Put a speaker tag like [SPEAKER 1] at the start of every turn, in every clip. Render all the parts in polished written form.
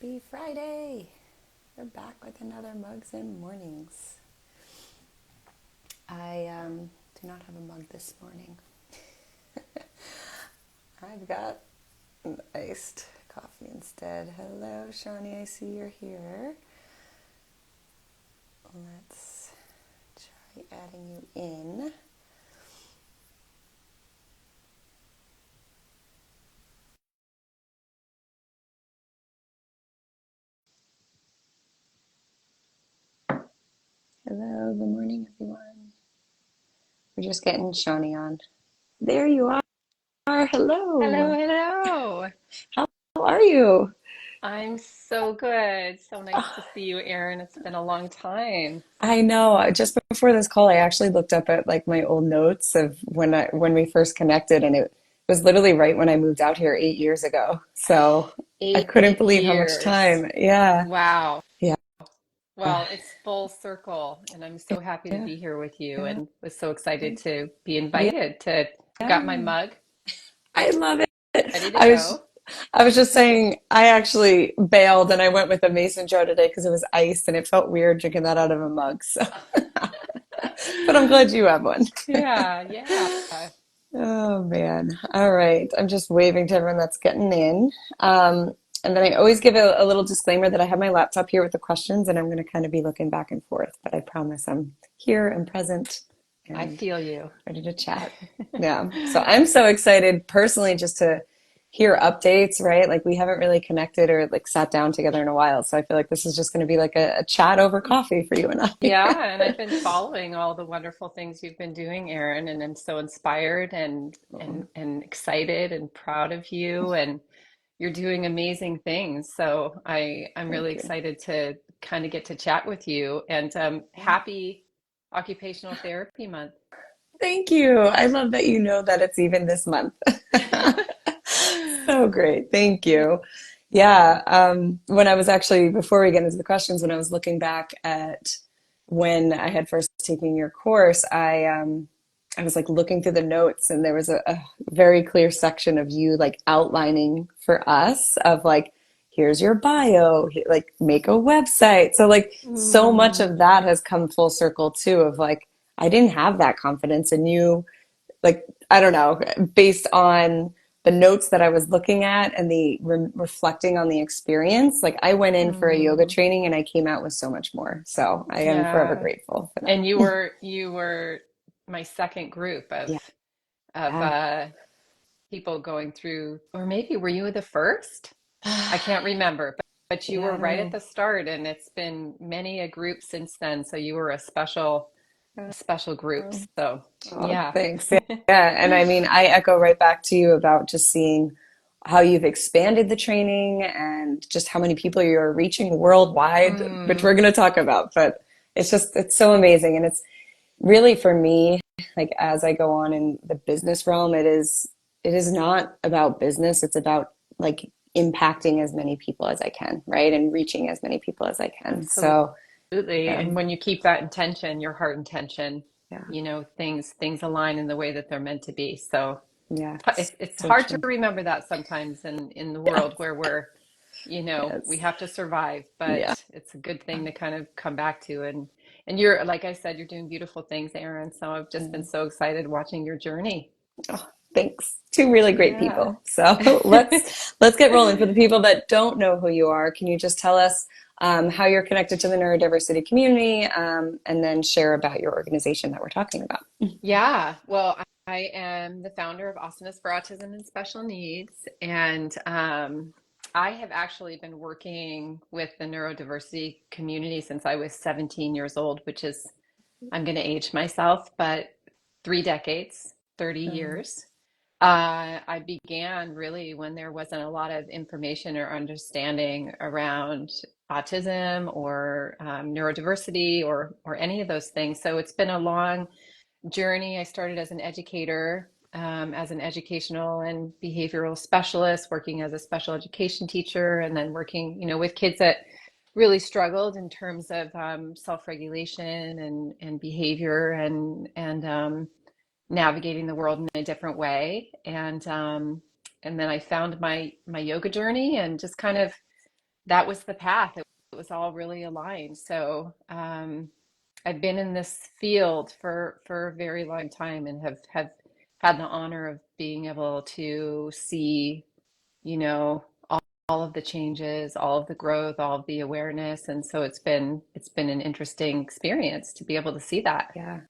[SPEAKER 1] Happy Friday! We're back with another Mugs and Mornings. I do not have a mug this morning. I've got an iced coffee instead. Hello, Shawnee, I see you're here. Let's try adding you in. Hello, good morning, everyone. We're just getting Shawnee on. There you are.
[SPEAKER 2] Hello,
[SPEAKER 1] Hello.
[SPEAKER 2] hello.
[SPEAKER 1] How are you?
[SPEAKER 2] I'm so good. So nice to see you, Erin. It's been a long time.
[SPEAKER 1] I know. Just before this call, I actually looked up at like my old notes of when we first connected, and it was literally right when I moved out here 8 years ago. So I couldn't
[SPEAKER 2] 8
[SPEAKER 1] believe how much
[SPEAKER 2] years.
[SPEAKER 1] time. Yeah,
[SPEAKER 2] Wow.
[SPEAKER 1] yeah,
[SPEAKER 2] Well, it's full circle, and I'm so happy to
[SPEAKER 1] yeah,
[SPEAKER 2] be here with you
[SPEAKER 1] yeah,
[SPEAKER 2] and was so excited to be
[SPEAKER 1] yeah.
[SPEAKER 2] invited to got my mug
[SPEAKER 1] I love it.
[SPEAKER 2] ready to
[SPEAKER 1] I was
[SPEAKER 2] go.
[SPEAKER 1] I was just saying I actually bailed and I went with a mason jar today because it was iced and it felt weird drinking that out of a mug. So, but I'm glad you have one.
[SPEAKER 2] Yeah, yeah.
[SPEAKER 1] Oh man. All right. I'm just waving to everyone that's getting in. And then I always give a little disclaimer that I have my laptop here with the questions and I'm going to kind of be looking back and forth, but I promise I'm here and present
[SPEAKER 2] I
[SPEAKER 1] and
[SPEAKER 2] feel you.
[SPEAKER 1] ready to chat. Yeah. So I'm so excited personally just to hear updates, right? Like we haven't really connected or like sat down together in a while. So I feel like this is just going to be like a chat over coffee for you and I.
[SPEAKER 2] Yeah, and I've been following all the wonderful things you've been doing, Erin, and I'm so inspired and
[SPEAKER 1] Oh,
[SPEAKER 2] and excited and proud of you, and you're doing amazing things. So I'm really
[SPEAKER 1] thank you.
[SPEAKER 2] excited to kind of get to chat with you, and
[SPEAKER 1] Yeah.
[SPEAKER 2] happy Occupational Therapy Month.
[SPEAKER 1] Thank you. I love that you know that it's even this month. So great. Thank
[SPEAKER 2] Yeah.
[SPEAKER 1] you. Yeah. When I was actually, before we get into the questions, when I was looking back at when I had first taken your course, I was like looking through the notes and there was a very clear section of you like outlining for us of like, here's your bio, like make a website. So like so much
[SPEAKER 2] Mm,
[SPEAKER 1] of that has come full circle too of like, I didn't have that confidence and you like I don't know, based on the notes that I was looking at and the reflecting on the experience, like I went in for a yoga
[SPEAKER 2] mm,
[SPEAKER 1] training and I came out with so much more. So I am forever
[SPEAKER 2] yeah.
[SPEAKER 1] grateful for
[SPEAKER 2] And
[SPEAKER 1] that.
[SPEAKER 2] you were my second group
[SPEAKER 1] Yeah.
[SPEAKER 2] of people going through, or maybe were you the first? I can't remember, but you
[SPEAKER 1] Yeah,
[SPEAKER 2] were
[SPEAKER 1] I don't
[SPEAKER 2] right at
[SPEAKER 1] know.
[SPEAKER 2] the start, and it's been many a group since then. So you were a special group. So
[SPEAKER 1] Oh,
[SPEAKER 2] yeah.
[SPEAKER 1] thanks. Yeah. Yeah. And I mean, I echo right back to you about just seeing how you've expanded the training and just how many people you're reaching worldwide, which we're
[SPEAKER 2] Mm,
[SPEAKER 1] going to talk about. But it's so amazing. And it's really for me, like as I go on in the business realm, it is not about business. It's about like impacting as many people as I can, right? And reaching as many people as I can. So,
[SPEAKER 2] absolutely.
[SPEAKER 1] yeah,
[SPEAKER 2] And when you keep that intention, your heart intention,
[SPEAKER 1] yeah,
[SPEAKER 2] things align in the way that they're meant to be. So
[SPEAKER 1] yeah,
[SPEAKER 2] it's
[SPEAKER 1] so
[SPEAKER 2] hard to
[SPEAKER 1] true.
[SPEAKER 2] remember that sometimes in the
[SPEAKER 1] Yeah,
[SPEAKER 2] world where we're, we
[SPEAKER 1] yes,
[SPEAKER 2] have to survive,
[SPEAKER 1] yeah.
[SPEAKER 2] but it's a good thing to kind of come back to. And you're, like I said, you're doing beautiful things, Erin. So I've just been
[SPEAKER 1] Mm.
[SPEAKER 2] so excited watching your journey.
[SPEAKER 1] Oh, thanks. Two really great
[SPEAKER 2] Yeah.
[SPEAKER 1] people. So let's get rolling. For the people that don't know who you are, can you just tell us how you're connected to the neurodiversity community, and then share about your organization that we're talking about?
[SPEAKER 2] Yeah. Well, I am the founder of Awesomeness for Autism and Special Needs, and I have actually been working with the neurodiversity community since I was 17 years old, which is, I'm going to age myself, but 3 decades, 30
[SPEAKER 1] Um,
[SPEAKER 2] years. I began really when there wasn't a lot of information or understanding around autism or neurodiversity or any of those things. So it's been a long journey. I started as an educator, as an educational and behavioral specialist, working as a special education teacher, and then working, with kids that really struggled in terms of self-regulation and behavior and navigating the world in a different way. And then I found my yoga journey and just kind of that was the path. It was all really aligned. So I've been in this field for a very long time and have had the honor of being able to see, you know, all of the changes, all of the growth, all of the awareness. And so it's been an interesting experience to be able to see that.
[SPEAKER 1] Yeah,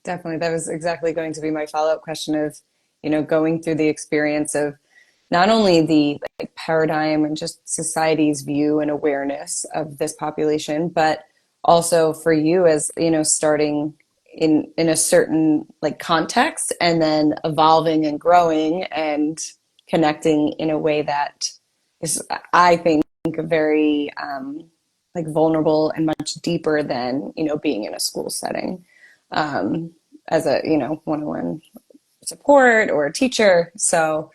[SPEAKER 1] definitely. That was exactly going to be my follow-up question of, going through the experience of not only the like paradigm and just society's view and awareness of this population, but also for you as, starting in a certain like context and then evolving and growing and connecting in a way that is, I think, very like vulnerable and much deeper than, being in a school setting as a, one-on-one support or a teacher. So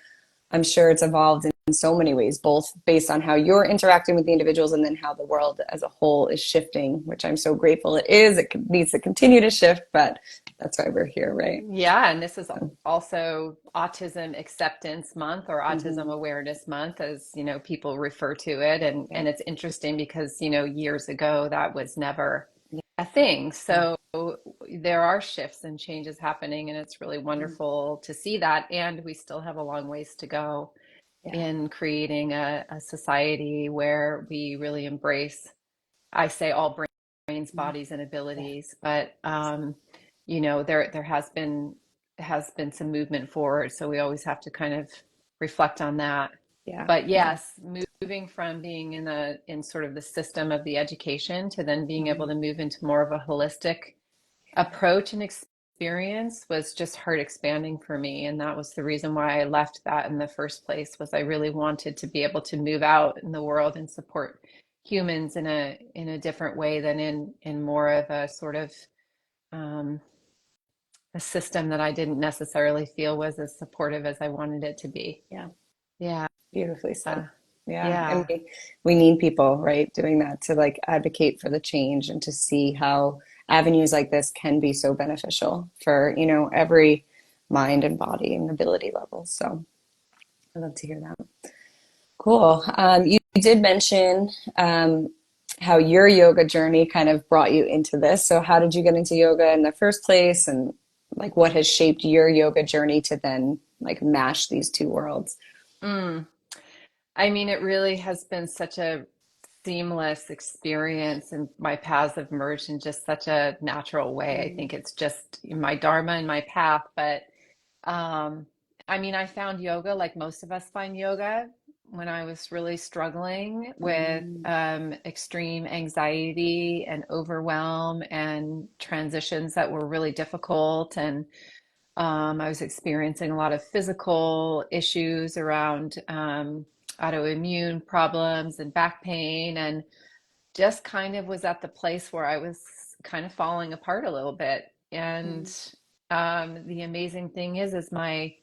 [SPEAKER 1] I'm sure it's evolved in so many ways, both based on how you're interacting with the individuals and then how the world as a whole is shifting, which I'm so grateful it is. It needs to continue to shift, but that's why we're here, right?
[SPEAKER 2] Yeah, and this is
[SPEAKER 1] So,
[SPEAKER 2] also Autism Acceptance Month or Autism
[SPEAKER 1] mhm.
[SPEAKER 2] Awareness Month, as people refer to it. And
[SPEAKER 1] Yeah.
[SPEAKER 2] it's interesting because years ago that was never a thing.
[SPEAKER 1] Yeah.
[SPEAKER 2] So there are shifts and changes happening, and it's really wonderful to see that. And we still have a long ways to go
[SPEAKER 1] Yeah.
[SPEAKER 2] in creating a society where we really embrace, I say, all brains, bodies, and
[SPEAKER 1] Yeah.
[SPEAKER 2] abilities. But there has been some movement forward, so we always have to kind of reflect on that.
[SPEAKER 1] Yeah.
[SPEAKER 2] But
[SPEAKER 1] Yeah.
[SPEAKER 2] yes, moving from being in sort of the system of the education to then being able to move into more of a holistic approach and experience was just heart expanding for me, and that was the reason why I left that in the first place. Was I really wanted to be able to move out in the world and support humans in a different way than in more of a sort of um, a system that I didn't necessarily feel was as supportive as I wanted it to be.
[SPEAKER 1] Yeah.
[SPEAKER 2] Yeah.
[SPEAKER 1] Beautifully said. Yeah. And
[SPEAKER 2] Yeah.
[SPEAKER 1] we need people, right, doing that to like advocate for the change and to see how avenues like this can be so beneficial for, every mind and body and ability level. So I love to hear that. Cool. You did mention how your yoga journey kind of brought you into this. So how did you get into yoga in the first place? And like what has shaped your yoga journey to then like mash these two worlds?
[SPEAKER 2] Mm. I mean, it really has been such a seamless experience, and my paths have merged in just such a natural way. I think it's just my dharma and my path. But um, I mean, I found yoga like most of us find yoga when I was really struggling with
[SPEAKER 1] Mm-hmm.
[SPEAKER 2] extreme anxiety and overwhelm and transitions that were really difficult. And I was experiencing a lot of physical issues around autoimmune problems and back pain, and just kind of was at the place where I was kind of falling apart a little bit. And the amazing thing is my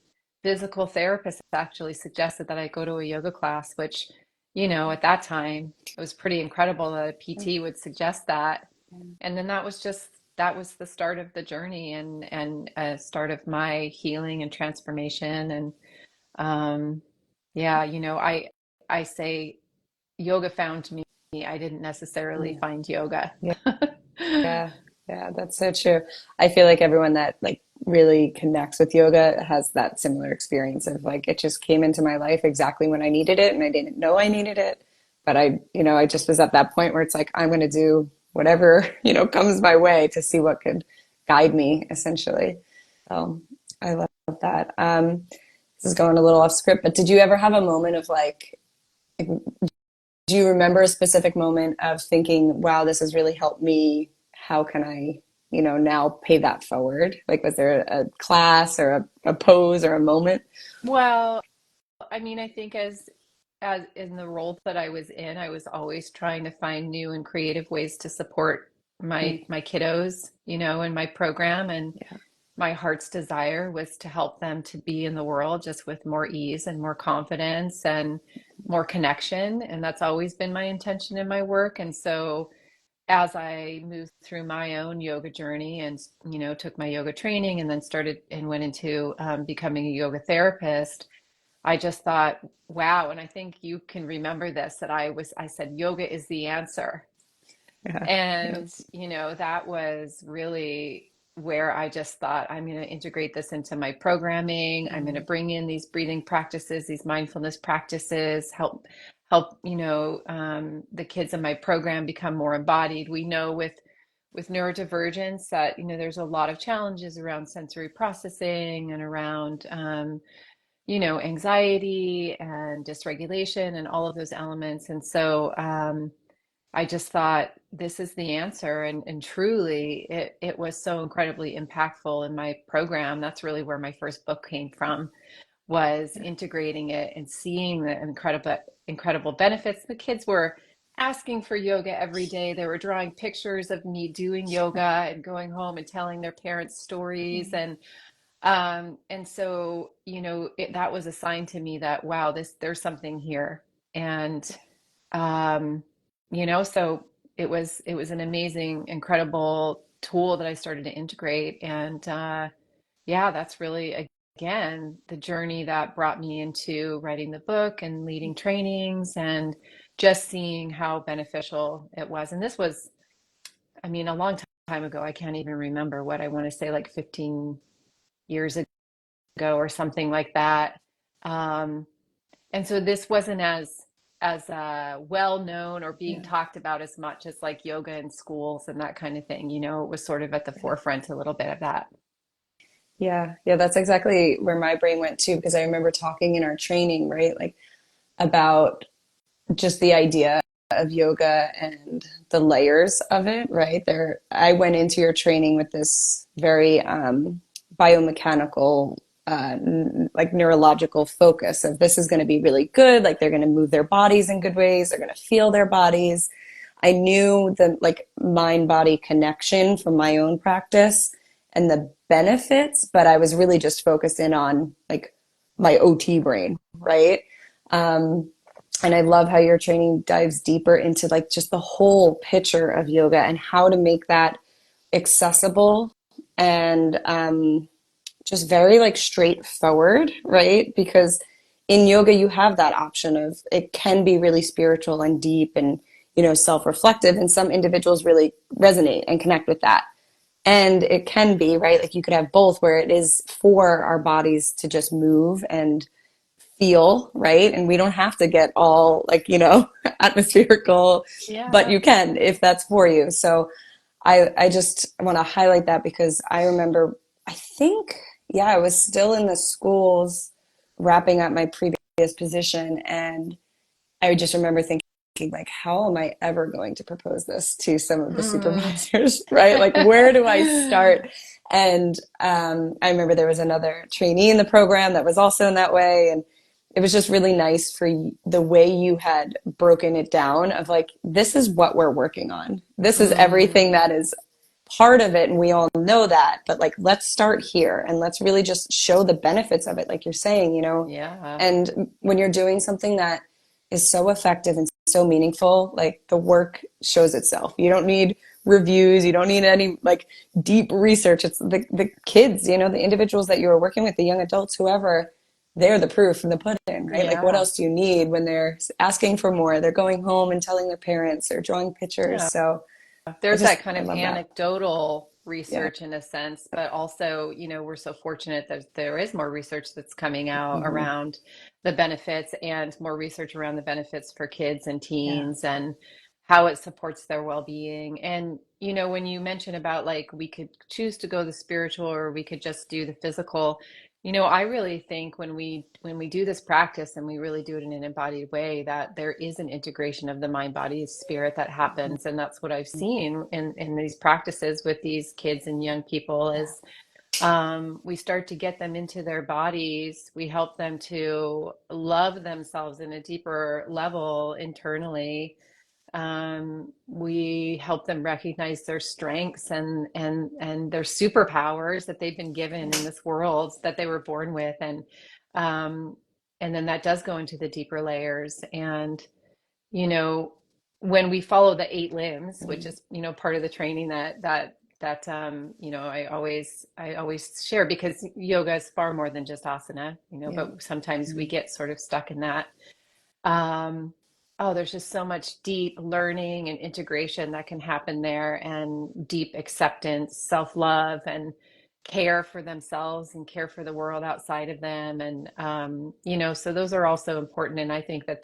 [SPEAKER 2] physical therapist actually suggested that I go to a yoga class, which, at that time, it was pretty incredible that a PT would suggest that. And then that was the start of the journey and a start of my healing and transformation. And um, yeah, I say yoga found me. I didn't necessarily
[SPEAKER 1] Yeah.
[SPEAKER 2] find yoga.
[SPEAKER 1] Yeah, yeah, that's so true. I feel like everyone that like really connects with yoga has that similar experience of like it just came into my life exactly when I needed it and I didn't know I needed it. But I just was at that point where it's like I'm going to do whatever, comes my way to see what could guide me essentially. So I love that. This is going a little off script, but did you ever have a moment of like do you remember a specific moment of thinking, wow, this has really helped me? How can I, now pay that forward? Like, was there a class or a pose or a moment?
[SPEAKER 2] Well, I mean, I think as in the role that I was in, I was always trying to find new and creative ways to support
[SPEAKER 1] Mm,
[SPEAKER 2] my kiddos, in my program. And
[SPEAKER 1] yeah.
[SPEAKER 2] my heart's desire was to help them to be in the world just with more ease and more confidence and more connection. And that's always been my intention in my work. And so as I moved through my own yoga journey and, took my yoga training and then started and went into becoming a yoga therapist, I just thought, wow. And I think you can remember this, that I said, yoga is the answer.
[SPEAKER 1] Yeah. Yeah.
[SPEAKER 2] And, that was really where I just thought, I'm going to integrate this into my programming. I'm going to
[SPEAKER 1] Mm.
[SPEAKER 2] bring in these breathing practices, these mindfulness practices, help, the kids in my program become more embodied. We know with neurodivergence that, there's a lot of challenges around sensory processing and around, anxiety and dysregulation and all of those elements. And so, I just thought this is the answer. And truly, it was so incredibly impactful in my program. That's really where my first book came from, was integrating it and seeing the incredible benefits. The kids were asking for yoga every day. They were drawing pictures of me doing yoga and going home and telling their parents stories. And so, that was a sign to me that, wow, there's something here. And um, so it was an amazing, incredible tool that I started to integrate. And yeah, that's really, again, the journey that brought me into writing the book and leading trainings and just seeing how beneficial it was. And this was, I mean, a long time ago. I can't even remember, what I want to say, like 15 years ago or something like that. Um, and so this wasn't as well known or being
[SPEAKER 1] Yeah.
[SPEAKER 2] talked about as much as like yoga in schools and that kind of thing. It was sort of at the forefront a little bit of that.
[SPEAKER 1] Yeah. Yeah. That's exactly where my brain went too, because I remember talking in our training, right? Like about just the idea of yoga and the layers of it, right? I went into your training with this very biomechanical, like neurological focus of this is going to be really good. Like they're going to move their bodies in good ways. They're going to feel their bodies. I knew the like mind body connection from my own practice and the benefits, but I was really just focused in on like my OT brain, right? Um, and I love how your training dives deeper into like just the whole picture of yoga and how to make that accessible and just very like straightforward, right? Because in yoga, you have that option of it can be really spiritual and deep and, self-reflective. And some individuals really resonate and connect with that. And it can be, right? Like you could have both where it is for our bodies to just move and feel, right? And we don't have to get all like, atmospherical, but
[SPEAKER 2] Yeah.
[SPEAKER 1] you can if that's for you. So I just want to highlight that because I remember, I think, yeah, I was still in the schools wrapping up my previous position. And I just remember thinking, like, how am I ever going to propose this to some of the
[SPEAKER 2] Mm.
[SPEAKER 1] supervisors, right? Like, where do I start? And I remember there was another trainee in the program that was also in that way. And it was just really nice for the way you had broken it down of like, this is what we're working on. This is everything
[SPEAKER 2] Mm.
[SPEAKER 1] that is part of it. And we all know that. But like, let's start here and let's really just show the benefits of it, like you're saying,
[SPEAKER 2] Yeah.
[SPEAKER 1] And when you're doing something that is so effective and so meaningful, like the work shows itself. You don't need reviews. You don't need any like deep research. It's the kids, the individuals that you are working with, the young adults, whoever, they're the proof in the pudding, right? Like what
[SPEAKER 2] Yeah.
[SPEAKER 1] else do you need when they're asking for more? They're going home and telling their parents, they're drawing pictures.
[SPEAKER 2] Yeah.
[SPEAKER 1] So
[SPEAKER 2] There's that kind
[SPEAKER 1] I
[SPEAKER 2] of
[SPEAKER 1] love that.
[SPEAKER 2] anecdotal
[SPEAKER 1] Yeah.
[SPEAKER 2] research in a sense, but also, we're so fortunate that there is more research that's coming out
[SPEAKER 1] Mm-hmm.
[SPEAKER 2] around the benefits and more research around the benefits for kids and
[SPEAKER 1] Yeah.
[SPEAKER 2] teens and how it supports their well-being. And, when you mention about like we could choose to go the spiritual or we could just do the physical, I really think when we do this practice and we really do it in an embodied way, that there is an integration of the mind, body, spirit that happens. And that's what I've seen in these practices with these kids and young people
[SPEAKER 1] Yeah.
[SPEAKER 2] is we start to get them into their bodies. We help them to love themselves in a deeper level internally. We help them recognize their strengths and their superpowers that they've been given in this world that they were born with, um, and then that does go into the deeper layers. And you know, when we follow the eight limbs, which is part of the training that that I always share, because yoga is far more than just asana,
[SPEAKER 1] Yeah.
[SPEAKER 2] but sometimes we
[SPEAKER 1] Mm.
[SPEAKER 2] get sort of stuck in that. Um, oh, there's just so much deep learning and integration that can happen there, and deep acceptance, self-love, and care for themselves and care for the world outside of them. And, so those are also important. And I think that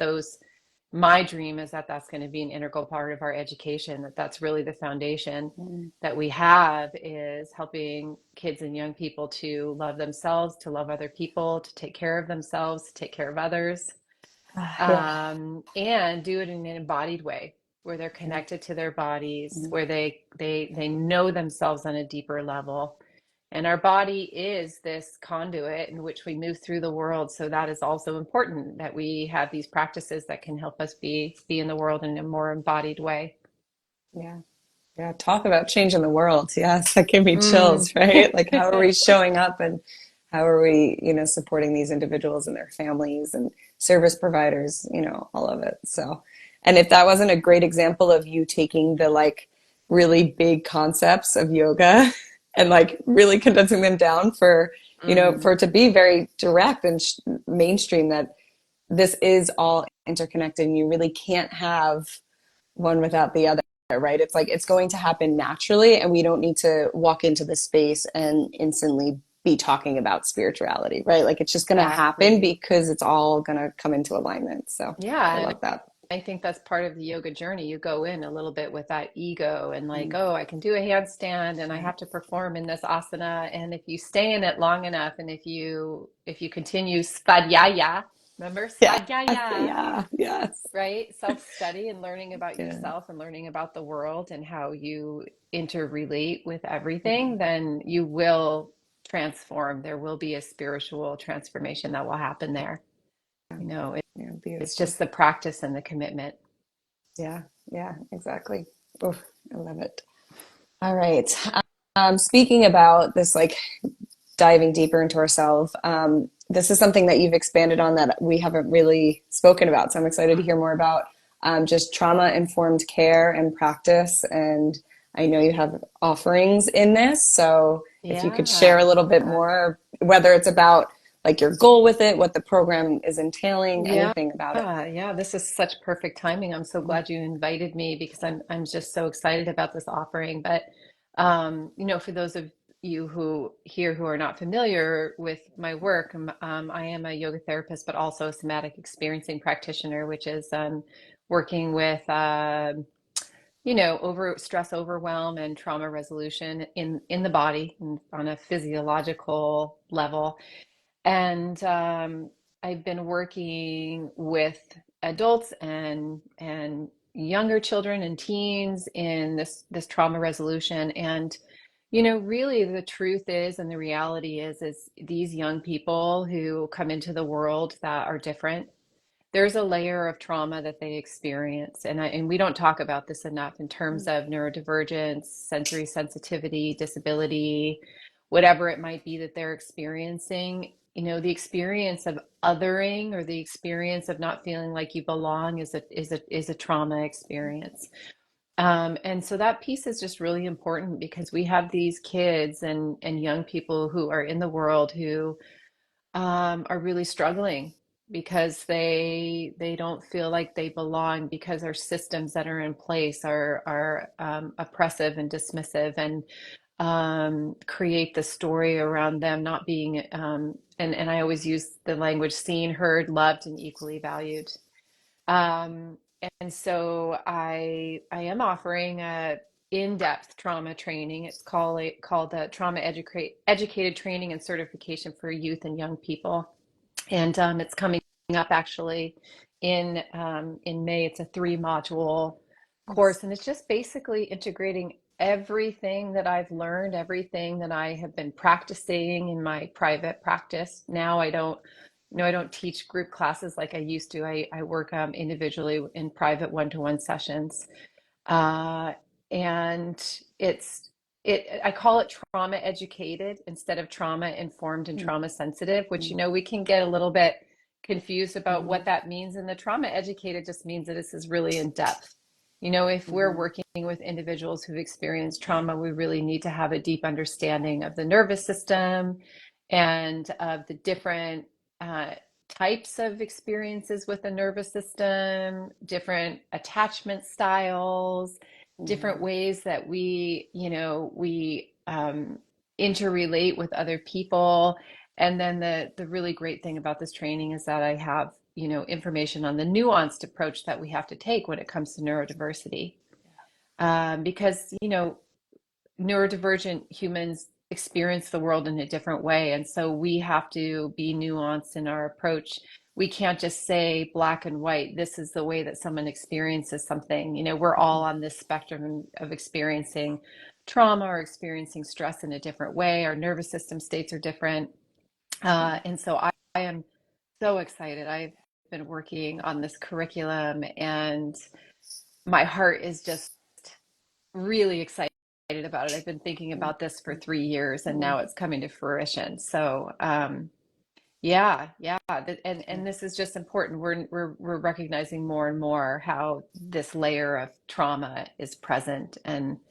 [SPEAKER 2] my dream is that that's going to be an integral part of our education, that that's really the foundation
[SPEAKER 1] Mm.
[SPEAKER 2] that we have, is helping kids and young people to love themselves, to love other people, to take care of themselves, to take care of others,
[SPEAKER 1] Yeah.
[SPEAKER 2] and do it in an embodied way where they're
[SPEAKER 1] Yeah.
[SPEAKER 2] connected to their bodies,
[SPEAKER 1] Mm.
[SPEAKER 2] where they know themselves on a deeper level. And our body is this conduit in which we move through the world. So that is also important, that we have these practices that can help us be in the world in a more embodied way.
[SPEAKER 1] Yeah. Yeah. Talk about changing the world. Yes. That gave me
[SPEAKER 2] Mm.
[SPEAKER 1] chills, right? Like, how are we showing up, and how are we, supporting these individuals and their families and service providers, all of it. So, and if that wasn't a great example of you taking the like really big concepts of yoga and like really condensing them down for,
[SPEAKER 2] Mm.
[SPEAKER 1] for it to be very direct and mainstream, that this is all interconnected and you really can't have one without the other, right? It's like it's going to happen naturally, and we don't need to walk into the space and instantly be talking about spirituality, right? Like it's just going to happen
[SPEAKER 2] Exactly.
[SPEAKER 1] because it's all going to come into alignment. So I
[SPEAKER 2] Yeah, and
[SPEAKER 1] love that.
[SPEAKER 2] I think that's part of the yoga journey. You go in a little bit with that ego and like,
[SPEAKER 1] Mm.
[SPEAKER 2] oh, I can do a handstand and I
[SPEAKER 1] Right.
[SPEAKER 2] have to perform in this asana. And if you stay in it long enough, and if you continue svadhyaya, remember
[SPEAKER 1] Yes.
[SPEAKER 2] svadhyaya,
[SPEAKER 1] Yeah. Yes.
[SPEAKER 2] right? Self-study and learning about
[SPEAKER 1] Yeah.
[SPEAKER 2] yourself and learning about the world and how you interrelate with everything, then you will transform. There will be a spiritual transformation that will happen there. You know,
[SPEAKER 1] Yeah.
[SPEAKER 2] it's
[SPEAKER 1] Beautiful.
[SPEAKER 2] just the practice and the commitment.
[SPEAKER 1] Yeah. Yeah. Exactly. Oh, I love it. All right. Speaking about this, like diving deeper into ourselves. This is something that you've expanded on that we haven't really spoken about. So I'm excited to hear more about just trauma informed care and practice. And I know you have offerings in this. So if you could share
[SPEAKER 2] Yeah.
[SPEAKER 1] a little bit more, whether it's about like your goal with it, what the program is entailing,
[SPEAKER 2] Yeah.
[SPEAKER 1] anything about it.
[SPEAKER 2] Yeah, this is such perfect timing. I'm so glad you invited me, because I'm just so excited about this offering. But for those of you who are not familiar with my work, I am a yoga therapist, but also a somatic experiencing practitioner, which is working with over stress, overwhelm, and trauma resolution in the body, on a physiological level. And I've been working with adults and younger children and teens in this trauma resolution. And really the truth is, and the reality is these young people who come into the world that are different, there's a layer of trauma that they experience. And we don't talk about this enough in terms of neurodivergence, sensory sensitivity, disability, whatever it might be that they're experiencing. The experience of othering, or the experience of not feeling like you belong, is a trauma experience. And so that piece is just really important, because we have these kids and young people who are in the world who are really struggling, because they don't feel like they belong, because our systems that are in place are oppressive and dismissive, and create the story around them not being and I always use the language seen, heard, loved, and equally valued. Um, and so I am offering a in-depth trauma training. It's called the Trauma Educated Training and Certification for Youth and Young People. And it's coming up actually in May. It's a 3 module
[SPEAKER 1] Yes.
[SPEAKER 2] course, and it's just basically integrating everything that I've learned, everything that I have been practicing in my private practice. Now I don't teach group classes like I used to. I work individually in private one-to-one sessions. Uh, and I call it trauma educated instead of trauma informed and trauma sensitive, which, we can get a little bit confused about
[SPEAKER 1] Mm-hmm.
[SPEAKER 2] what that means. And the trauma educated just means that this is really in depth. If we're
[SPEAKER 1] Hmm.
[SPEAKER 2] working with individuals who've experienced trauma, we really need to have a deep understanding of the nervous system and of the different uh, types of experiences with the nervous system, different attachment styles, different
[SPEAKER 1] Hmm.
[SPEAKER 2] ways that we interrelate with other people. And then the really great thing about this training is that I have, information on the nuanced approach that we have to take when it comes to neurodiversity. Because, neurodivergent humans experience the world in a different way. And so we have to be nuanced in our approach. We can't just say black and white, this is the way that someone experiences something. We're all on this spectrum of experiencing trauma or experiencing stress in a different way. Our nervous system states are different.
[SPEAKER 1] Yeah.
[SPEAKER 2] And so I am so excited. I've been working on this curriculum, and my heart is just really excited about it. I've been thinking about this for 3 years, and
[SPEAKER 1] Hmm.
[SPEAKER 2] now it's coming to fruition. So, yeah, yeah, and
[SPEAKER 1] Yeah.
[SPEAKER 2] this is just important. We're recognizing more and more how this layer of trauma is present, and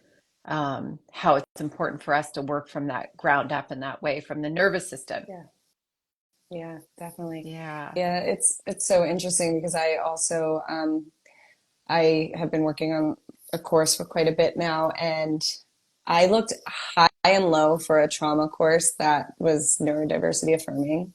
[SPEAKER 2] how it's important for us to work from that ground up in that way, from the nervous system.
[SPEAKER 1] Yeah. Yeah, definitely.
[SPEAKER 2] Yeah.
[SPEAKER 1] Yeah, it's so interesting because I also I have been working on a course for quite a bit now, and I looked high and low for a trauma course that was neurodiversity affirming,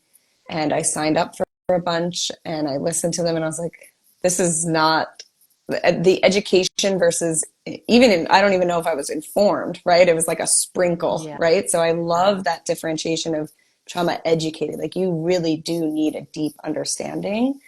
[SPEAKER 1] and I signed up for a bunch and I listened to them and I was like, this is not the education versus even in, I don't even know if I was informed, right? It was like a sprinkle,
[SPEAKER 2] Yeah.
[SPEAKER 1] right? So I love that differentiation of trauma educated. Like you really do need a deep understanding,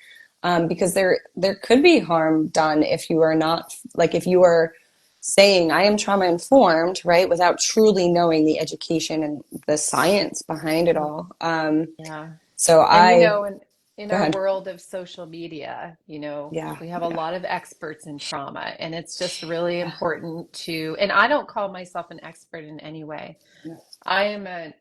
[SPEAKER 1] because there could be harm done if you are not like if you are saying I am trauma informed, right, without truly knowing the education and the science behind it all.
[SPEAKER 2] Yeah.
[SPEAKER 1] So
[SPEAKER 2] And
[SPEAKER 1] I
[SPEAKER 2] in
[SPEAKER 1] go
[SPEAKER 2] our
[SPEAKER 1] ahead.
[SPEAKER 2] world of social media,
[SPEAKER 1] Yeah,
[SPEAKER 2] we have a
[SPEAKER 1] yeah,
[SPEAKER 2] lot of experts in trauma, and it's just really important and I don't call myself an expert in any way.
[SPEAKER 1] yeah.
[SPEAKER 2] I am a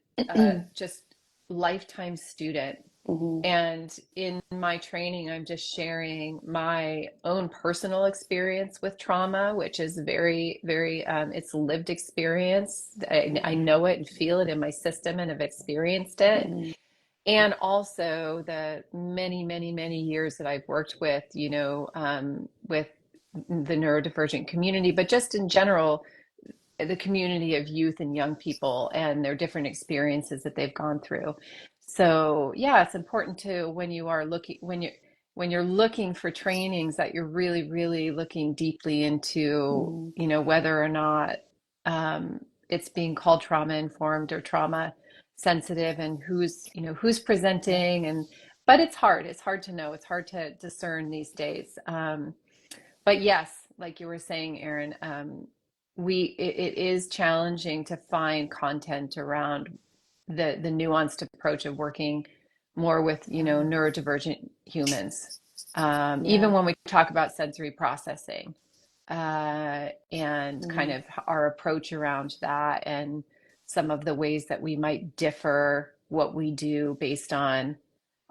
[SPEAKER 2] just lifetime student.
[SPEAKER 1] Hmm.
[SPEAKER 2] And in my training, I'm just sharing my own personal experience with trauma, which is very, very, it's lived experience. I
[SPEAKER 1] Yeah.
[SPEAKER 2] know it and feel it in my system and have experienced it,
[SPEAKER 1] Hmm.
[SPEAKER 2] and also the many, many, many years that I've worked with, with the neurodivergent community, but just in general, the community of youth and young people and their different experiences that they've gone through. So yeah, it's important to when you're looking for trainings that you're really, really looking deeply into,
[SPEAKER 1] Hmm.
[SPEAKER 2] whether or not it's being called trauma informed or trauma sensitive, and who's
[SPEAKER 1] Yeah.
[SPEAKER 2] presenting. And but it's hard. It's hard to know. It's hard to discern these days. But yes, like you were saying, Erin, it is challenging to find content around the nuanced approach of working more with, neurodivergent humans. Even
[SPEAKER 1] Yeah.
[SPEAKER 2] when we talk about sensory processing, and kind
[SPEAKER 1] Mm.
[SPEAKER 2] of our approach around that, and some of the ways that we might differ what we do based on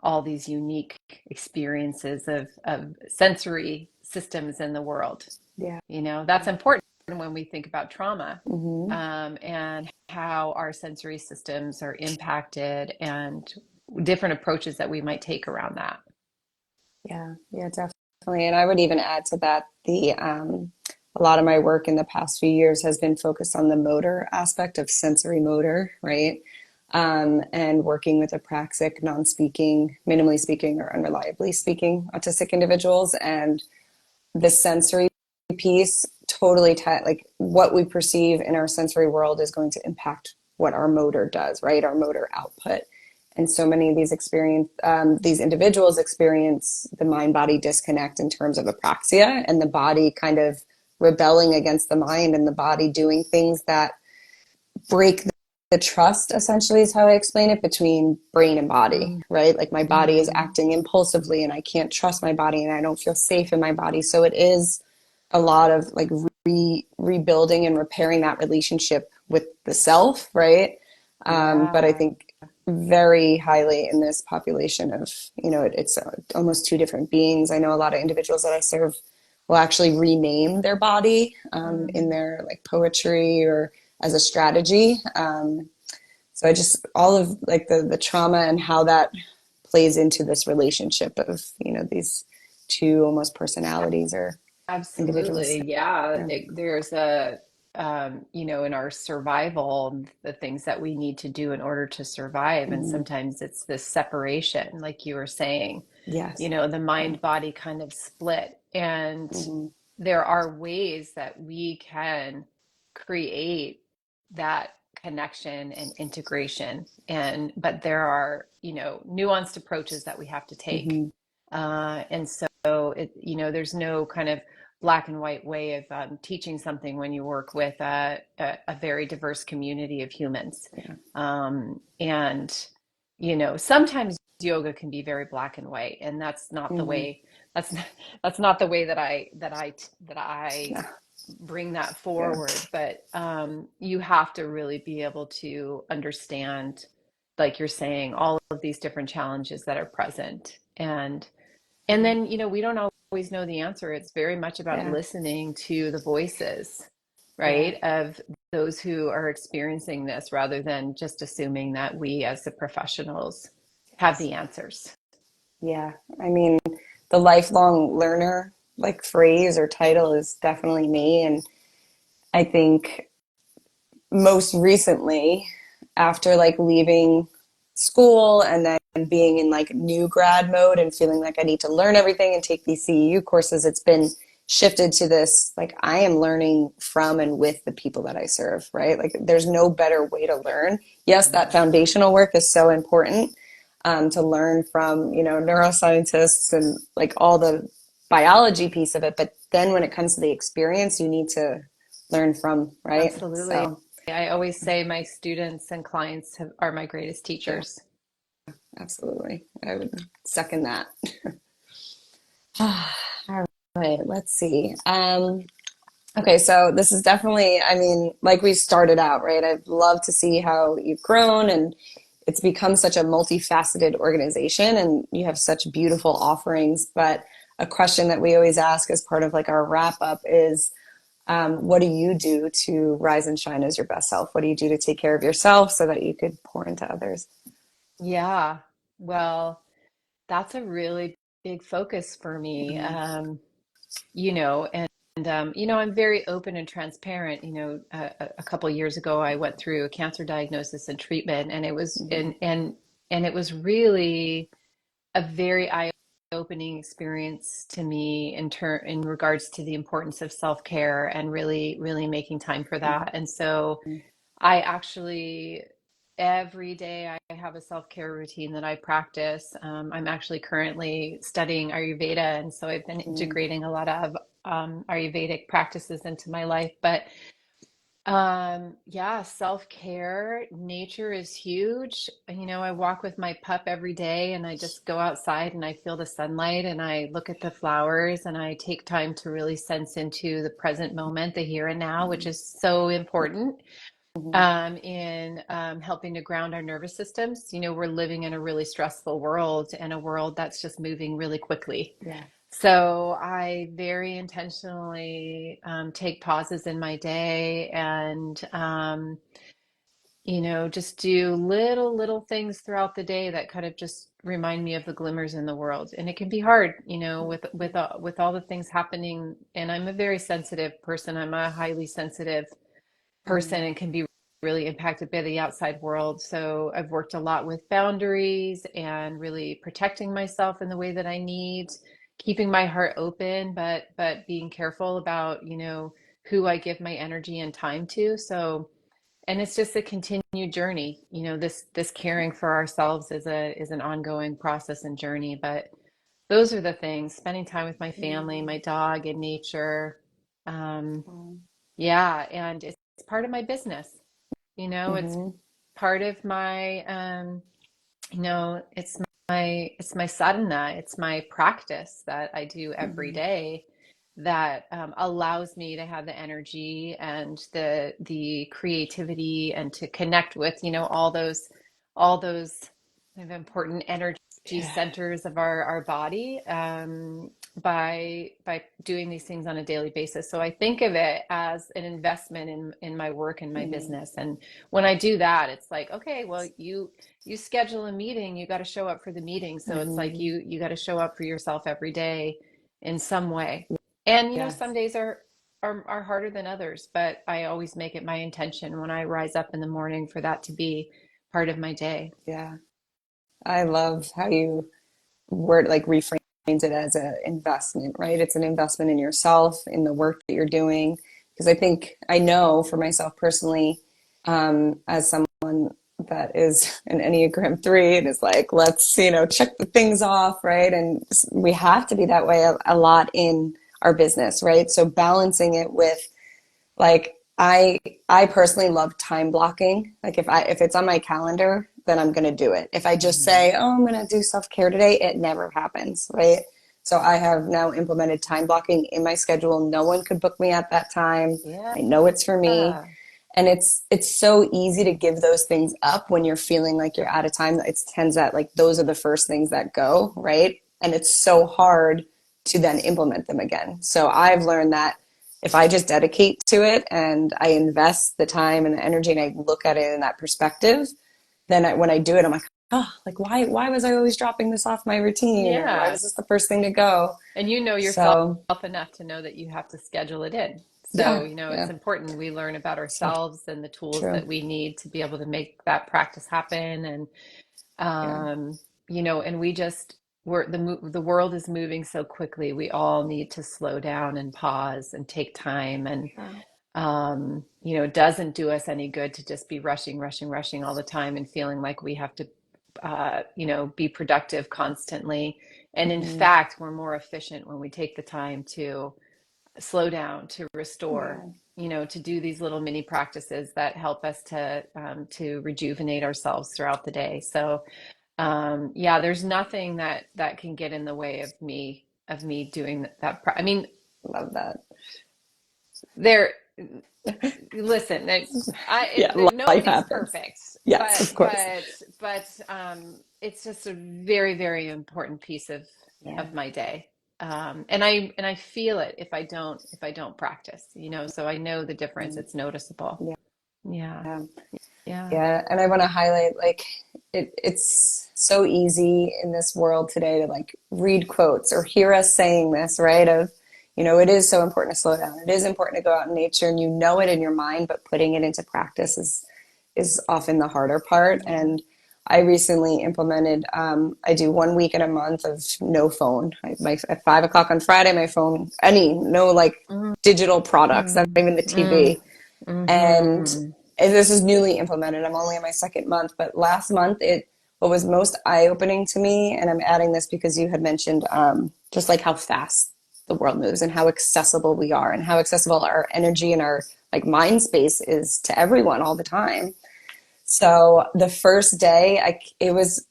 [SPEAKER 2] all these unique experiences of sensory systems in the world.
[SPEAKER 1] Yeah.
[SPEAKER 2] That's important when we think about trauma,
[SPEAKER 1] Hmm.
[SPEAKER 2] and how our sensory systems are impacted, and different approaches that we might take around that.
[SPEAKER 1] Yeah. Yeah, definitely. And I would even add to that the a lot of my work in the past few years has been focused on the motor aspect of sensory motor, right? And working with apraxic, non-speaking, minimally speaking, or unreliably speaking autistic individuals. And the sensory piece totally like what we perceive in our sensory world is going to impact what our motor does, right? Our motor output. And so many of these individuals experience the mind body disconnect in terms of apraxia, and the body kind of rebelling against the mind, and the body doing things that break the trust, essentially, is how I explain it, between brain and body, right? Like my body is
[SPEAKER 2] Mm-hmm.
[SPEAKER 1] acting impulsively and I can't trust my body and I don't feel safe in my body. So it is a lot of like rebuilding and repairing that relationship with the self, right? But I
[SPEAKER 2] Yeah.
[SPEAKER 1] think very highly in this population of, it's almost two different beings. I know a lot of individuals that I serve will actually rename their body in
[SPEAKER 2] Mm,
[SPEAKER 1] their like poetry or as a strategy. So I just all of like the trauma and how that plays into this relationship of these two almost personalities or individuals.
[SPEAKER 2] absolutely. Yeah.
[SPEAKER 1] Yeah.
[SPEAKER 2] There's a, in our survival, the things that we need to do in order to survive. And
[SPEAKER 1] Hmm.
[SPEAKER 2] sometimes it's this separation, like you were saying,
[SPEAKER 1] Yes.
[SPEAKER 2] the
[SPEAKER 1] Yeah.
[SPEAKER 2] mind body kind of split. And
[SPEAKER 1] Hmm.
[SPEAKER 2] there are ways that we can create that connection and integration. But there are, nuanced approaches that we have to take.
[SPEAKER 1] Hmm.
[SPEAKER 2] And so there's no kind of black and white way of teaching something when you work with a very diverse community of humans.
[SPEAKER 1] Yeah.
[SPEAKER 2] And sometimes yoga can be very black and white, and that's not the
[SPEAKER 1] Hmm.
[SPEAKER 2] way. That's not, that's not the way that I
[SPEAKER 1] Yeah.
[SPEAKER 2] bring that
[SPEAKER 1] Yeah.
[SPEAKER 2] forward. But you have to really be able to understand, like you're saying, all of these different challenges that are present. And then, we don't always know the answer. It's very much about
[SPEAKER 1] Yeah.
[SPEAKER 2] listening to the voices,
[SPEAKER 1] Yeah.
[SPEAKER 2] right, of those who are experiencing this rather than just assuming that we as the professionals have
[SPEAKER 1] Yes.
[SPEAKER 2] the answers.
[SPEAKER 1] Yeah. I mean, the lifelong learner like phrase or title is definitely me. And I think most recently, after like leaving school and then being in like new grad mode and feeling like I need to learn everything and take these CEU courses, it's been shifted to this like I am learning from and with the people that I serve, right? Like there's no better way to learn. Yes, that foundational work is so important to learn from, neuroscientists and like all the biology piece of it. But then when it comes to the experience, you need to learn from, right?
[SPEAKER 2] Absolutely.
[SPEAKER 1] So,
[SPEAKER 2] I always say my students and clients are my greatest
[SPEAKER 1] yeah,
[SPEAKER 2] teachers.
[SPEAKER 1] absolutely. I would second that. All right, let's see. Okay, so this is definitely, I mean, like we started out, right? I'd love to see how you've grown and it's become such a multifaceted organization and you have such beautiful offerings. But a question that we always ask as part of like our wrap up is, what do you do to rise and shine as your best self? What do you do to take care of yourself so that you could pour into others?
[SPEAKER 2] Yeah. Well, that's a really big focus for me.
[SPEAKER 1] Mm-hmm.
[SPEAKER 2] I'm very open and transparent. A couple of years ago, I went through a cancer diagnosis and treatment, and it was
[SPEAKER 1] Mm-hmm.
[SPEAKER 2] and it was really a very eye-opening experience to me in regards to the importance of self-care and really, really making time for that. And so I actually every day I have a self-care routine that I practice. I'm actually currently studying Ayurveda, and so I've been
[SPEAKER 1] Mm-hmm.
[SPEAKER 2] integrating a lot of Ayurvedic practices into my life. But yeah, self-care, nature is huge. I walk with my pup every day and I just go outside and I feel the sunlight and I look at the flowers and I take time to really sense into the present moment, the here and now, which is so important
[SPEAKER 1] Mm-hmm.
[SPEAKER 2] in helping to ground our nervous systems. We're living in a really stressful world and a world that's just moving really quickly.
[SPEAKER 1] Yeah.
[SPEAKER 2] So I very intentionally take pauses in my day and, just do little things throughout the day that kind of just remind me of the glimmers in the world. And it can be hard, with all the things happening. And I'm a very sensitive person. I'm a highly sensitive
[SPEAKER 1] Mm-hmm.
[SPEAKER 2] person and can be really impacted by the outside world. So I've worked a lot with boundaries and really protecting myself in the way that I need, keeping my heart open, but being careful about, who I give my energy and time to. So, and it's just a continued journey. This caring for ourselves is an ongoing process and journey, but those are the things, spending time with my family, my dog, and nature. Um, yeah, and it's part of my business. It's
[SPEAKER 1] Mm-hmm.
[SPEAKER 2] part of my it's my sadhana, it's my practice that I do every
[SPEAKER 1] Mm-hmm.
[SPEAKER 2] day that allows me to have the energy and the creativity and to connect with, all those kind of important energy
[SPEAKER 1] Yeah.
[SPEAKER 2] centers of our body. by doing these things on a daily basis. So I think of it as an investment in my work and my
[SPEAKER 1] Mm,
[SPEAKER 2] business. And when I do that, it's like, okay, well, you schedule a meeting, you got to show up for the meeting. So it's like
[SPEAKER 1] mhm.
[SPEAKER 2] you got to show up for yourself every day in some way. And some
[SPEAKER 1] Yes.
[SPEAKER 2] days are harder than others, but I always make it my intention when I rise up in the morning for that to be part of my day.
[SPEAKER 1] Yeah. I love how you word like reframes it as an investment, right? It's an investment in yourself, in the work that you're doing. Because I think I know for myself personally, as someone that is an Enneagram 3, it is like, let's, check the things off, right? And we have to be that way a lot in our business, right? So balancing it with like I personally love time blocking. Like if it's on my calendar, then I'm going to do it. If I just
[SPEAKER 2] Hmm.
[SPEAKER 1] say, "Oh, I'm going to do self-care today," it never happens, right? So I have now implemented time blocking in my schedule. No one could book me at that time.
[SPEAKER 2] Yeah.
[SPEAKER 1] I know it's for me. And it's so easy to give those things up when you're feeling like you're out of time. It tends that like those are the first things that go, right? And it's so hard to then implement them again. So I've learned that if I just dedicate to it and I invest the time and the energy and I look at it in that perspective, then when I do it, I'm like, oh, like why was I always dropping this off my routine, or why
[SPEAKER 2] Yeah.
[SPEAKER 1] was this the first thing to go?
[SPEAKER 2] And you know yourself
[SPEAKER 1] So
[SPEAKER 2] enough to know that you have to schedule it in. So,
[SPEAKER 1] yeah,
[SPEAKER 2] it's
[SPEAKER 1] yeah,
[SPEAKER 2] important we learn about
[SPEAKER 1] so
[SPEAKER 2] ourselves and the tools
[SPEAKER 1] true.
[SPEAKER 2] that we need to be able to make that practice happen. And,
[SPEAKER 1] Yeah,
[SPEAKER 2] and the world is moving so quickly. We all need to slow down and pause and take time. And,
[SPEAKER 1] yeah.
[SPEAKER 2] it doesn't do us any good to just be rushing, rushing, rushing all the time and feeling like we have to, be productive constantly. And in
[SPEAKER 1] Mhm.
[SPEAKER 2] fact, we're more efficient when we take the time to slow down, to restore,
[SPEAKER 1] Yeah,
[SPEAKER 2] to do these little mini practices that help us to rejuvenate ourselves throughout the day. So, yeah, there's nothing that can get in the way of me doing that. I mean,
[SPEAKER 1] love that.
[SPEAKER 2] there. Listen,
[SPEAKER 1] Yeah, life
[SPEAKER 2] nobody's
[SPEAKER 1] happens.
[SPEAKER 2] perfect,
[SPEAKER 1] Yes,
[SPEAKER 2] but
[SPEAKER 1] of course.
[SPEAKER 2] it's just a very, very important piece
[SPEAKER 1] Yeah.
[SPEAKER 2] of my day. And I feel it if I don't practice, so I know the difference.
[SPEAKER 1] Mm,
[SPEAKER 2] It's noticeable.
[SPEAKER 1] yeah.
[SPEAKER 2] Yeah. Yeah.
[SPEAKER 1] Yeah, and I want to highlight like it's so easy in this world today to like read quotes or hear us saying this, right? It is so important to slow down. It is important to go out in nature and you know it in your mind, but putting it into practice is often the harder part.
[SPEAKER 2] Yeah.
[SPEAKER 1] And I recently implemented, I do 1 week in a month of no phone. At 5 o'clock on Friday, my phone, no like
[SPEAKER 2] Mm,
[SPEAKER 1] digital products, not
[SPEAKER 2] mm,
[SPEAKER 1] even the
[SPEAKER 2] mm,
[SPEAKER 1] TV. And
[SPEAKER 2] mhm.
[SPEAKER 1] this is newly implemented. I'm only in my second month, but last month what was most eye-opening to me, and I'm adding this because you had mentioned just like how fast the world moves and how accessible we are and how accessible our energy and our like mind space is to everyone all the time. So the first day, it was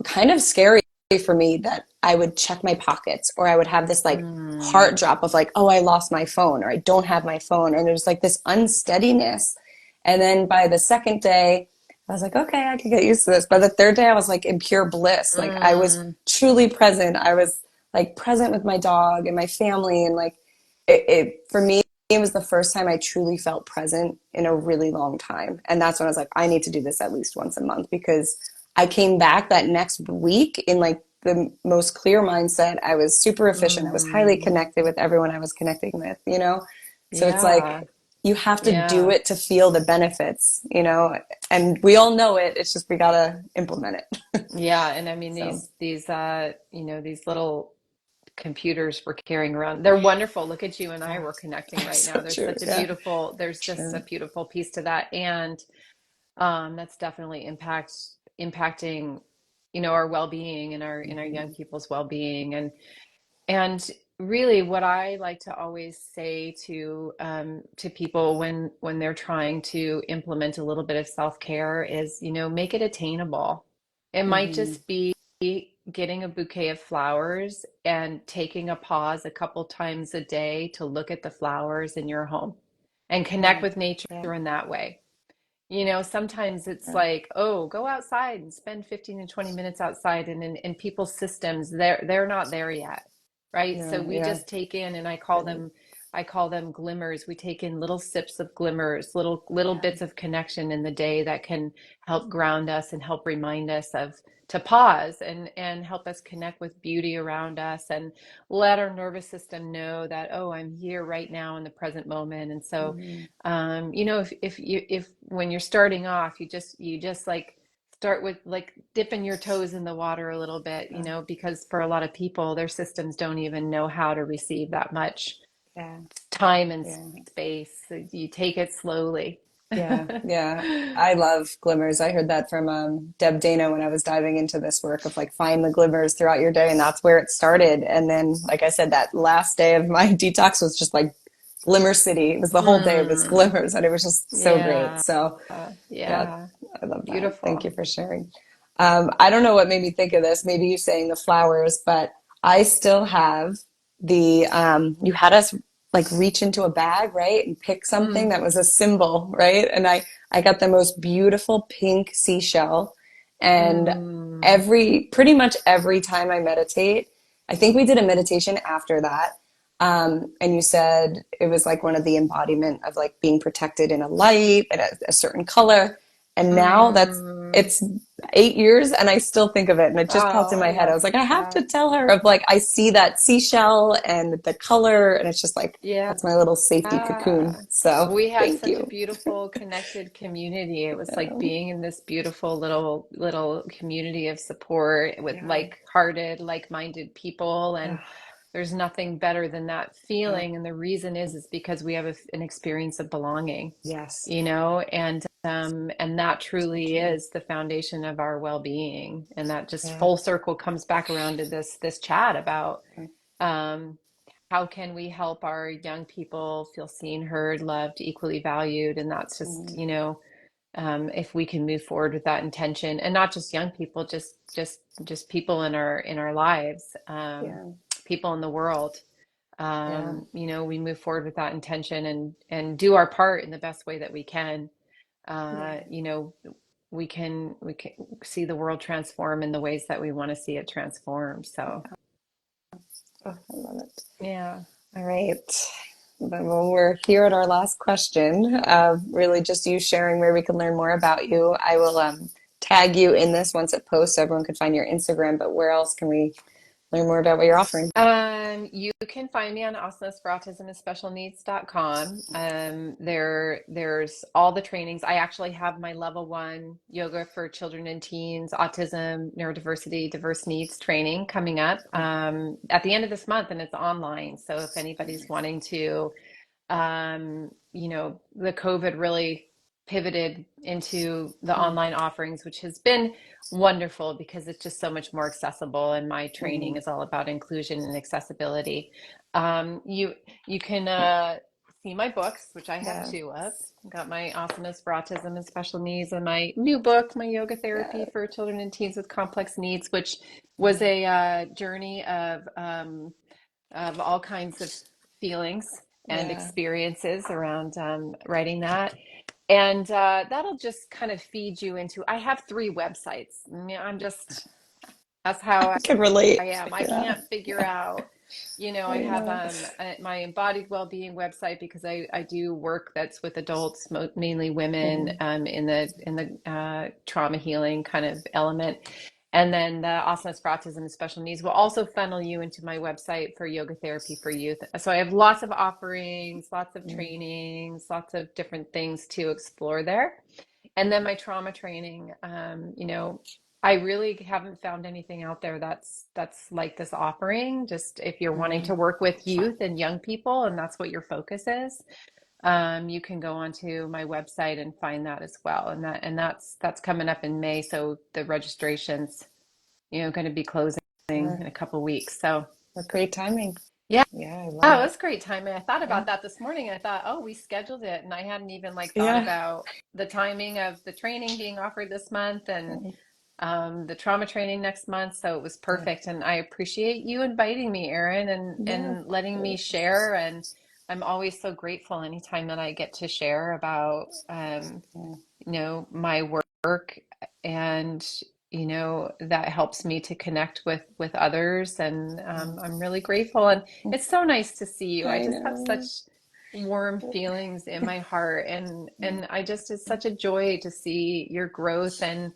[SPEAKER 1] kind of scary for me that I would check my pockets or I would have this like
[SPEAKER 2] Mm,
[SPEAKER 1] heart drop of like, oh, I lost my phone or I don't have my phone. And it was like this unsteadiness. And then by the second day, I was like, okay, I can get used to this. By the third day, I was like in pure bliss. Like I was
[SPEAKER 2] mm,
[SPEAKER 1] truly present. I was like present with my dog and my family. And like for me, it was the first time I truly felt present in a really long time. And that's when I was like, I need to do this at least once a month because I came back that next week in like the most clear mindset. I was super efficient. I was highly
[SPEAKER 2] mm.
[SPEAKER 1] connected with everyone I was connecting with. So it's
[SPEAKER 2] Yeah.
[SPEAKER 1] like you have to do
[SPEAKER 2] Yeah.
[SPEAKER 1] it to feel the benefits. And we all know it. It's just we gotta implement it.
[SPEAKER 2] Yeah, and I mean
[SPEAKER 1] So
[SPEAKER 2] these little computers we're carrying around. They're wonderful. Look at you and I,
[SPEAKER 1] yeah,
[SPEAKER 2] we're connecting right
[SPEAKER 1] so
[SPEAKER 2] now.
[SPEAKER 1] true. Yeah,
[SPEAKER 2] There's just a
[SPEAKER 1] true.
[SPEAKER 2] beautiful piece to that. And that's definitely impacting, our well-being and our young
[SPEAKER 1] Hmm.
[SPEAKER 2] people's well-being. And really what I like to always say to people when they're trying to implement a little bit of self-care is, make it attainable. It might
[SPEAKER 1] Hmm.
[SPEAKER 2] just be getting a bouquet of flowers and taking a pause a couple times a day to look at the flowers in your home and connect
[SPEAKER 1] Yeah,
[SPEAKER 2] with nature
[SPEAKER 1] yeah,
[SPEAKER 2] in that way. Sometimes it's
[SPEAKER 1] yeah.
[SPEAKER 2] like, oh, go outside and spend 15 to 20 minutes outside, and in people's systems, they're not there yet. right? So
[SPEAKER 1] No,
[SPEAKER 2] we
[SPEAKER 1] yeah,
[SPEAKER 2] just take in, and
[SPEAKER 1] right.
[SPEAKER 2] I call them glimmers. We take in little sips of glimmers, little
[SPEAKER 1] Yeah.
[SPEAKER 2] bits of connection in the day that can help ground us and help remind us of to pause and help us connect with beauty around us and let our nervous system know that, oh, I'm here right now in the present moment. And so,
[SPEAKER 1] Mhm.
[SPEAKER 2] if when you're starting off, you just like start with like dipping your toes in the water a little bit,
[SPEAKER 1] Yeah.
[SPEAKER 2] because for a lot of people, their systems don't even know how to receive that much
[SPEAKER 1] Yeah.
[SPEAKER 2] time and
[SPEAKER 1] Yeah.
[SPEAKER 2] space. So you take it slowly.
[SPEAKER 1] Yeah. Yeah. I love glimmers. I heard that from Deb Dana when I was diving into this work of like find the glimmers throughout your day, and that's where it started. And then, like I said, that last day of my detox was just like Glimmer City. It was the whole day was
[SPEAKER 2] Mm,
[SPEAKER 1] glimmers, and it was just so great.
[SPEAKER 2] yeah,
[SPEAKER 1] So yeah,
[SPEAKER 2] yeah,
[SPEAKER 1] I love that. Thank you
[SPEAKER 2] beautiful.
[SPEAKER 1] for sharing. I don't know what made me think of this. Maybe you saying the flowers, but I still have the, you had us like reach into a bag, right? And pick something
[SPEAKER 2] Mm,
[SPEAKER 1] that was a symbol, right? And I got the most beautiful pink seashell. And
[SPEAKER 2] mm,
[SPEAKER 1] pretty much every time I meditate, I think we did a meditation after that. And you said it was like one of the embodiment of like being protected in a light at a certain color. And now
[SPEAKER 2] mm.
[SPEAKER 1] it's 8 years and I still think of it. And it just popped
[SPEAKER 2] Oh,
[SPEAKER 1] in
[SPEAKER 2] I
[SPEAKER 1] my head. I
[SPEAKER 2] love
[SPEAKER 1] was like, I have to
[SPEAKER 2] that.
[SPEAKER 1] tell her of like, I see that seashell and the color. And it's just like,
[SPEAKER 2] Yeah.
[SPEAKER 1] that's my little safety cocoon. So
[SPEAKER 2] We had
[SPEAKER 1] thank
[SPEAKER 2] such a
[SPEAKER 1] you.
[SPEAKER 2] beautiful connected community. It was like
[SPEAKER 1] Yeah.
[SPEAKER 2] being in this beautiful little community of support with
[SPEAKER 1] Yeah.
[SPEAKER 2] like-hearted, like-minded people. And
[SPEAKER 1] Yeah.
[SPEAKER 2] there's nothing better than that
[SPEAKER 1] Yeah.
[SPEAKER 2] feeling. And the reason is because we have an experience of belonging,
[SPEAKER 1] Yes.
[SPEAKER 2] and that
[SPEAKER 1] So
[SPEAKER 2] truly
[SPEAKER 1] true.
[SPEAKER 2] is the foundation of our well-being. And that just
[SPEAKER 1] Yeah.
[SPEAKER 2] full circle comes back around to this chat about um, how can we help our young people feel seen, heard, loved, equally valued? And that's just,
[SPEAKER 1] Mm,
[SPEAKER 2] if we can move forward with that intention, and not just young people, just people in our lives,
[SPEAKER 1] yeah.
[SPEAKER 2] people in the world.
[SPEAKER 1] Yeah.
[SPEAKER 2] We move forward with that intention and do our part in the best way that we can.
[SPEAKER 1] Yeah.
[SPEAKER 2] Uh, you know, we can see the world transform in the ways that we want to see it transform. So,
[SPEAKER 1] Oh, I love it.
[SPEAKER 2] yeah.
[SPEAKER 1] All right. Well, we're here at our last question. Really, just you sharing where we can learn more about you. I will tag you in this once it posts so everyone can find your Instagram. But where else can we learn more about what you're offering?
[SPEAKER 2] You can find me on awesomenessforautismandspecialneeds.com. There's all the trainings. I actually have my level 1 yoga for children and teens, autism, neurodiversity, diverse needs training coming up at the end of this month, and it's online. So if anybody's wanting to the COVID really pivoted into the
[SPEAKER 1] Mm,
[SPEAKER 2] online offerings, which has been wonderful because it's just so much more accessible. And my training
[SPEAKER 1] mm,
[SPEAKER 2] is all about inclusion and accessibility. You can see my books, which I have
[SPEAKER 1] yeah,
[SPEAKER 2] two of. I got my Awesomeness for Autism and Special Needs, and my new book, my Yoga Therapy
[SPEAKER 1] yeah,
[SPEAKER 2] for Children and Teens with Complex Needs, which was
[SPEAKER 1] yeah,
[SPEAKER 2] a journey of all kinds of feelings and
[SPEAKER 1] yeah.
[SPEAKER 2] experiences around writing that. And that'll just kind of feed you into. I have 3 websites. I'm just, that's how
[SPEAKER 1] I can
[SPEAKER 2] I
[SPEAKER 1] relate.
[SPEAKER 2] am. I
[SPEAKER 1] Yeah,
[SPEAKER 2] can't figure out, I
[SPEAKER 1] I
[SPEAKER 2] have
[SPEAKER 1] know.
[SPEAKER 2] my embodied well-being website because I do work that's with adults, mainly women,
[SPEAKER 1] Hmm.
[SPEAKER 2] in the trauma healing kind of element. And then the Awesomeness for Autism and Special Needs will also funnel you into my website for yoga therapy for youth. So I have lots of offerings, lots of
[SPEAKER 1] Mm,
[SPEAKER 2] trainings, lots of different things to explore there. And then my trauma training, I really haven't found anything out there that's like this offering. Just if you're wanting
[SPEAKER 1] mm,
[SPEAKER 2] to work with youth and young people, and that's what your focus is, you can go onto my website and find that as well. And that's coming up in May, so the registration's going to be closing in
[SPEAKER 1] sure.
[SPEAKER 2] a couple weeks. So
[SPEAKER 1] What great timing.
[SPEAKER 2] yeah.
[SPEAKER 1] Yeah, I love
[SPEAKER 2] Oh, it
[SPEAKER 1] it.
[SPEAKER 2] was great timing. I thought
[SPEAKER 1] Yeah,
[SPEAKER 2] about that this morning. I thought, oh, we scheduled it, and I hadn't even like thought
[SPEAKER 1] yeah.
[SPEAKER 2] about the timing of the training being offered this month and
[SPEAKER 1] Mm,
[SPEAKER 2] the trauma training next month. So it was
[SPEAKER 1] yeah,
[SPEAKER 2] perfect. And I appreciate you inviting me, Erin, and
[SPEAKER 1] yeah,
[SPEAKER 2] and
[SPEAKER 1] of
[SPEAKER 2] letting me
[SPEAKER 1] course.
[SPEAKER 2] share. And I'm always so grateful anytime that I get to share about
[SPEAKER 1] Yeah,
[SPEAKER 2] my work and that helps me to connect with others. And I'm really grateful. And it's so nice to see you. I
[SPEAKER 1] I
[SPEAKER 2] just have such
[SPEAKER 1] know.
[SPEAKER 2] warm feelings in my heart. And it's such a joy to see your growth and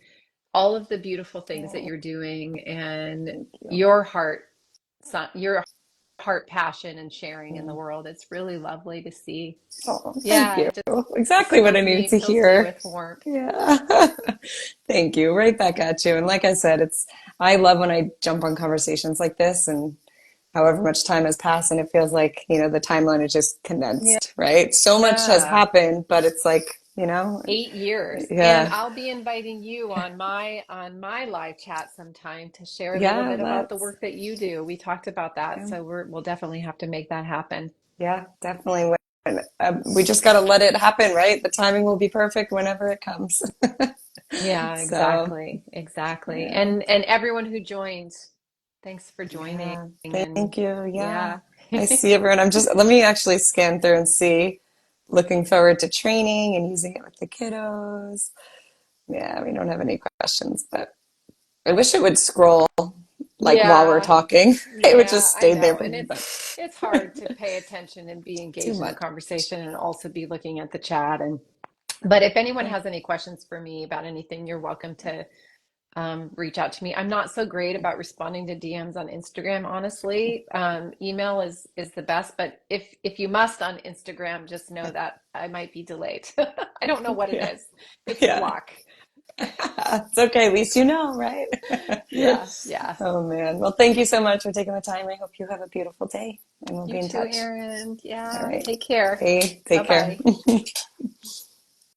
[SPEAKER 2] all of the beautiful things that
[SPEAKER 1] Oh,
[SPEAKER 2] you're doing and
[SPEAKER 1] thank you.
[SPEAKER 2] your your heart passion and sharing in the
[SPEAKER 1] Mm.
[SPEAKER 2] world. It's really lovely to see.
[SPEAKER 1] Oh, thank
[SPEAKER 2] Yeah,
[SPEAKER 1] you.
[SPEAKER 2] it just
[SPEAKER 1] Exactly what I needed to
[SPEAKER 2] fills me
[SPEAKER 1] hear.
[SPEAKER 2] with warmth.
[SPEAKER 1] Yeah. Thank you. Right back at you. And like I said, I love when I jump on conversations like this and however much time has passed and it feels like, the timeline is just
[SPEAKER 2] Yeah.
[SPEAKER 1] condensed, right? So much has
[SPEAKER 2] Yeah.
[SPEAKER 1] happened, but it's like,
[SPEAKER 2] 8 years. And
[SPEAKER 1] yeah,
[SPEAKER 2] I'll be inviting you on my live chat sometime to share a little
[SPEAKER 1] yeah,
[SPEAKER 2] bit about the work that you do. We talked about that,
[SPEAKER 1] yeah,
[SPEAKER 2] so we'll definitely have to make that happen.
[SPEAKER 1] yeah, definitely. We just got to let it happen, right? The timing will be perfect whenever it comes.
[SPEAKER 2] Yeah,
[SPEAKER 1] So,
[SPEAKER 2] exactly. Exactly.
[SPEAKER 1] yeah,
[SPEAKER 2] And everyone who joined, thanks for joining.
[SPEAKER 1] yeah,
[SPEAKER 2] And
[SPEAKER 1] thank you. Yeah,
[SPEAKER 2] yeah.
[SPEAKER 1] I see everyone. Let me actually scan through and see. Looking forward to training and using it with the kiddos. Yeah, we don't have any questions, but I wish it would scroll like while we're
[SPEAKER 2] Yeah.
[SPEAKER 1] talking. It would
[SPEAKER 2] Yeah,
[SPEAKER 1] just
[SPEAKER 2] I
[SPEAKER 1] stay there,
[SPEAKER 2] know. And
[SPEAKER 1] but
[SPEAKER 2] it's hard to pay attention and be
[SPEAKER 1] too
[SPEAKER 2] engaged in the
[SPEAKER 1] much.
[SPEAKER 2] conversation and also be looking at the chat. And but if anyone
[SPEAKER 1] Yeah.
[SPEAKER 2] has any questions for me about anything, you're welcome to reach out to me. I'm not so great about responding to DMs on Instagram, honestly. Email is the best, but if you must on Instagram, just know that I might be delayed. I don't know what it
[SPEAKER 1] Yeah.
[SPEAKER 2] is. It's a
[SPEAKER 1] Yeah.
[SPEAKER 2] block.
[SPEAKER 1] It's okay. At least you know, right?
[SPEAKER 2] Yeah, yeah.
[SPEAKER 1] Oh man. Well, thank you so much for taking the time. I hope you have a beautiful day and we'll
[SPEAKER 2] You
[SPEAKER 1] be in
[SPEAKER 2] too,
[SPEAKER 1] touch.
[SPEAKER 2] Erin.
[SPEAKER 1] All
[SPEAKER 2] Yeah,
[SPEAKER 1] right.
[SPEAKER 2] take care.
[SPEAKER 1] Hey, take care.
[SPEAKER 2] Bye-bye.